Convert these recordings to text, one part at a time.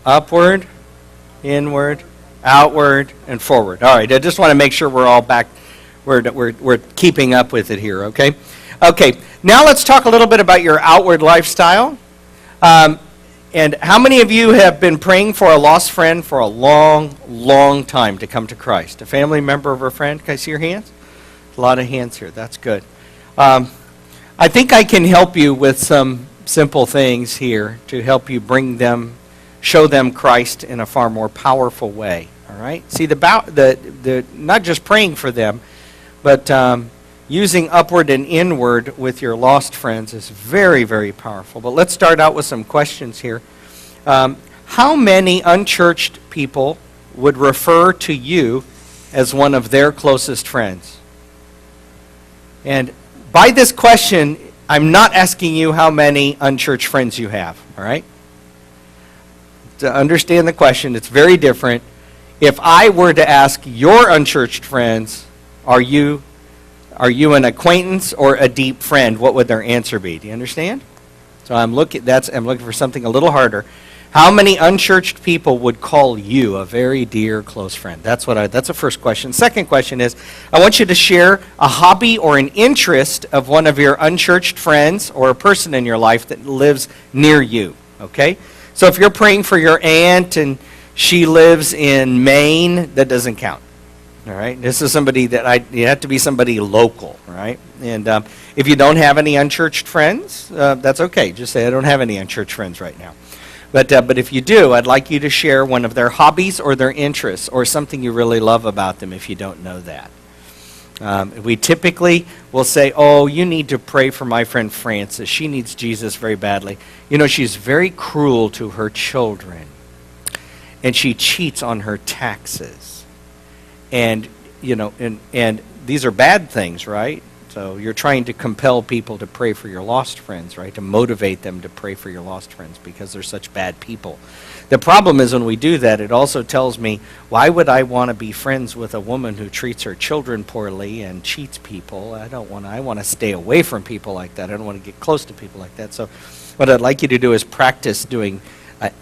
Upward, inward, outward, and forward. All right, I just want to make sure we're all back. We're keeping up with it here, okay? Okay, now let's talk a little bit about your outward lifestyle. And how many of you have been praying for a lost friend for a long, long time to come to Christ? A family member of a friend? Can I see your hands? A lot of hands here. That's good. I think I can help you with some simple things here to help you show them Christ in a far more powerful way. All right? See, the not just praying for them, but using upward and inward with your lost friends is very, very powerful. But let's start out with some questions here. How many unchurched people would refer to you as one of their closest friends? And by this question, I'm not asking you how many unchurched friends you have, all right? To understand the question, it's very different. If I were to ask your unchurched friends, are you an acquaintance or a deep friend, what would their answer be? Do you understand? So I'm looking for something a little harder. How many unchurched people would call you a very dear, close friend? That's the first question. Second question is, I want you to share a hobby or an interest of one of your unchurched friends or a person in your life that lives near you, okay? So if you're praying for your aunt and she lives in Maine, that doesn't count. All right, this is somebody you have to be somebody local, right? And if you don't have any unchurched friends, that's okay. Just say, I don't have any unchurched friends right now. But if you do, I'd like you to share one of their hobbies or their interests or something you really love about them if you don't know that. We typically will say, oh, you need to pray for my friend Frances. She needs Jesus very badly. You know, she's very cruel to her children, and she cheats on her taxes. And, you know, and these are bad things, right? So you're trying to compel people to pray for your lost friends, right? To motivate them to pray for your lost friends because they're such bad people. The problem is when we do that, it also tells me, why would I want to be friends with a woman who treats her children poorly and cheats people? I want to stay away from people like that. I don't want to get close to people like that. So what I'd like you to do is practice doing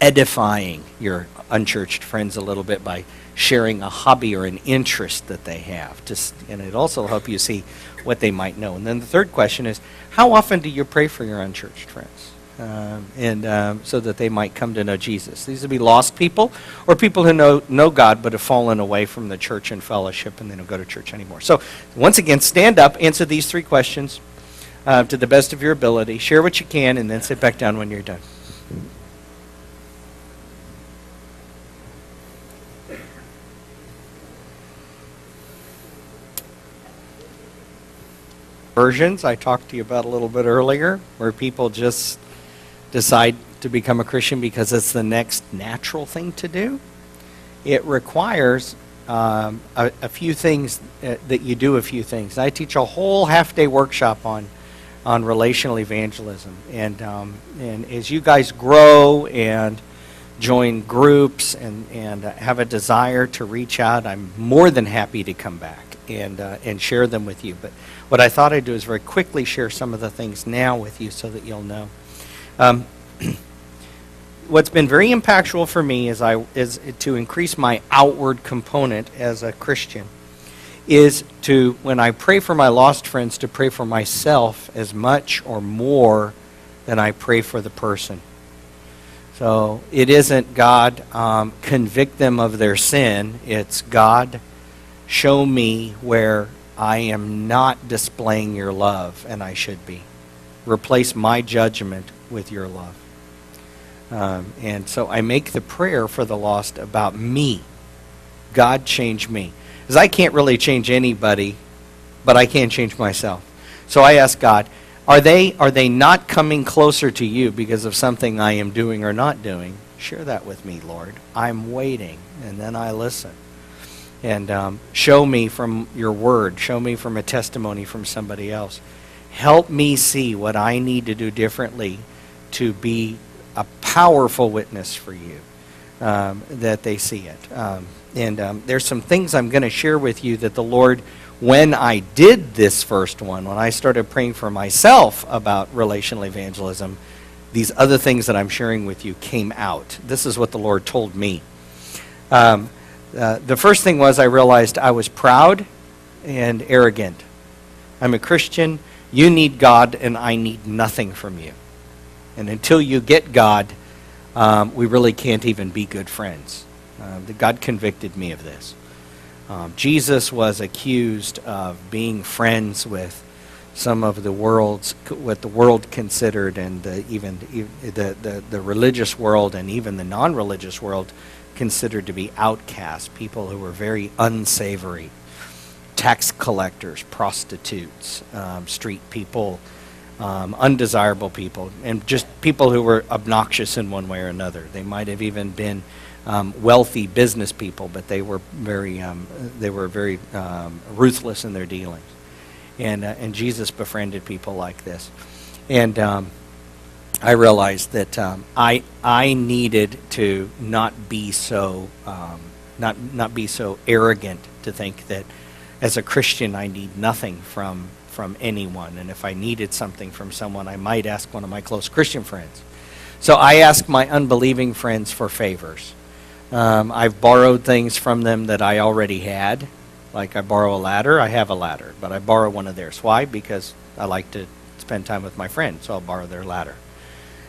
edifying your unchurched friends a little bit by sharing a hobby or an interest that they have. And it also help you see what they might know. And then the third question is, how often do you pray for your unchurched friends? So that they might come to know Jesus. These would be lost people or people who know God but have fallen away from the church and fellowship and they don't go to church anymore. So once again, stand up, answer these three questions to the best of your ability. Share what you can and then sit back down when you're done. Versions I talked to you about a little bit earlier, where people just decide to become a Christian because it's the next natural thing to do. It requires a few things that you do a few things. I teach a whole half-day workshop on relational evangelism, and as you guys grow and join groups and have a desire to reach out, I'm more than happy to come back and share them with you. But what I thought I'd do is very quickly share some of the things now with you so that you'll know. What's been very impactful for me is to increase my outward component as a Christian, is to, when I pray for my lost friends, to pray for myself as much or more than I pray for the person. So it isn't God convict them of their sin, it's God show me where I am not displaying your love and I should be. Replace my judgment with your love. And so I make the prayer for the lost about me. God, change me. Because I can't really change anybody, but I can change myself. So I ask God, are they not coming closer to you because of something I am doing or not doing? Share that with me, Lord. I'm waiting, and then I listen. And show me from your word. Show me from a testimony from somebody else. Help me see what I need to do differently to be a powerful witness for you, that they see it. And there's some things I'm going to share with you that the Lord, when I did this first one, when I started praying for myself about relational evangelism, these other things that I'm sharing with you came out. This is what the Lord told me. The first thing was I realized I was proud and arrogant. I'm a Christian. You need God, and I need nothing from you. And until you get God, we really can't even be good friends. God convicted me of this. Jesus was accused of being friends with some of the what the world considered, and even the religious world and even the non-religious world considered to be outcasts, people who were very unsavory, tax collectors, prostitutes, street people, undesirable people, and just people who were obnoxious in one way or another. They might have even been wealthy business people, but they were very ruthless in their dealings. And Jesus befriended people like this. And I realized that I needed to not be so arrogant to think that as a Christian I need nothing from anyone, and if I needed something from someone, I might ask one of my close Christian friends. So I ask my unbelieving friends for favors. I've borrowed things from them that I already had. Like I borrow a ladder, I have a ladder, but I borrow one of theirs. Why? Because I like to spend time with my friends, so I'll borrow their ladder.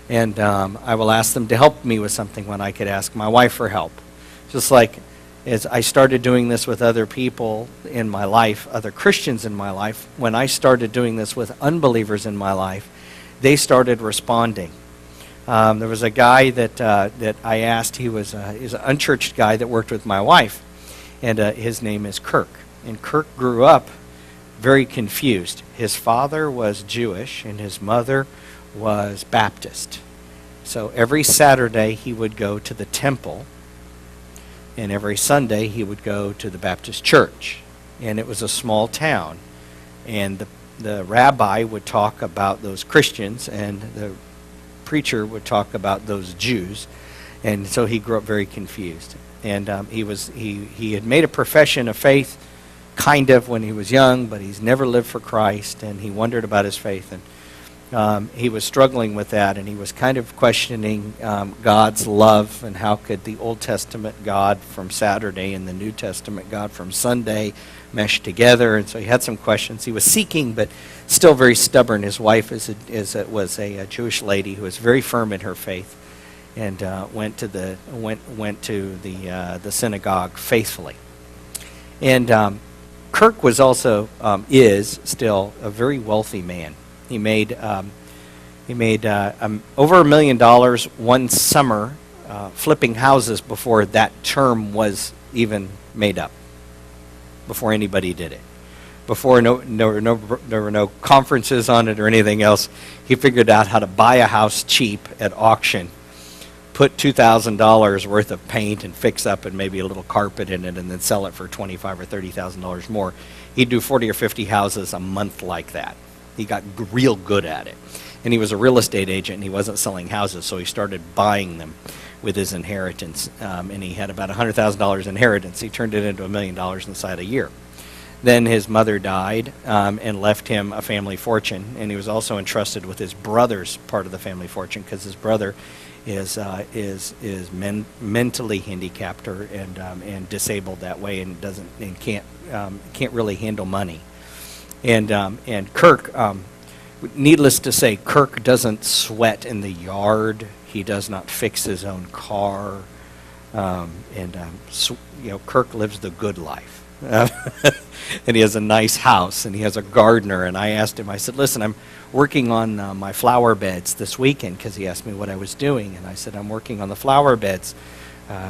And I will ask them to help me with something when I could ask my wife for help. Just like as I started doing this with other people in my life, other Christians in my life, when I started doing this with unbelievers in my life, they started responding. There was a guy that I asked, he's an unchurched guy that worked with my wife, and his name is Kirk. And Kirk grew up very confused. His father was Jewish, and his mother was Baptist. So every Saturday he would go to the temple, and every Sunday he would go to the Baptist church. And it was a small town. And the rabbi would talk about those Christians, and the preacher would talk about those Jews. And so he grew up very confused. And he had made a profession of faith kind of when he was young, but he's never lived for Christ, and he wondered about his faith. And he was struggling with that, and he was kind of questioning God's love, and how could the Old Testament God from Saturday and the New Testament God from Sunday mesh together. And so he had some questions. He was seeking, but still very stubborn. His wife was a Jewish lady who was very firm in her faith, and went to the synagogue faithfully. And Kirk was also is still a very wealthy man. He made over $1 million one summer flipping houses before that term was even made up, before anybody did it. Before there were no conferences on it or anything else. He figured out how to buy a house cheap at auction, put $2,000 worth of paint and fix up and maybe a little carpet in it, and then sell it for $25,000 or $30,000 more. He'd do 40 or 50 houses a month like that. He got real good at it. And he was a real estate agent, and he wasn't selling houses, so he started buying them with his inheritance. And he had about $100,000 inheritance. He turned it into $1 million inside a year. Then his mother died and left him a family fortune, and he was also entrusted with his brother's part of the family fortune, because his brother is mentally handicapped and disabled that way, and can't really handle money. And Kirk, needless to say, Kirk doesn't sweat in the yard. He does not fix his own car, Kirk lives the good life. And he has a nice house, and he has a gardener. And I asked him, I said, listen, I'm working on my flower beds this weekend, because he asked me what I was doing. And I said, I'm working on the flower beds.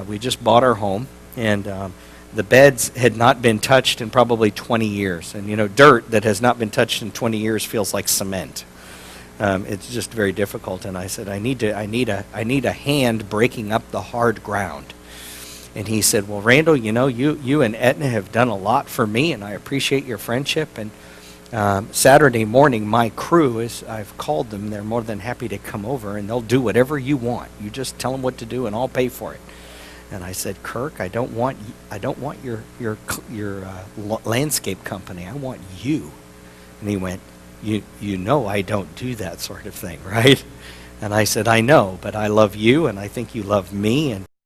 We just bought our home, and the beds had not been touched in probably 20 years. And, dirt that has not been touched in 20 years feels like cement. It's just very difficult. And I said, I need a hand breaking up the hard ground. And he said, well, Randall, you and Etna have done a lot for me, and I appreciate your friendship. And Saturday morning, my crew, I've called them, they're more than happy to come over, and they'll do whatever you want. You just tell them what to do, and I'll pay for it. And I said, Kirk, I don't want your landscape company. I want you. And he went, you know I don't do that sort of thing, right? And I said, I know, but I love you, and I think you love me, and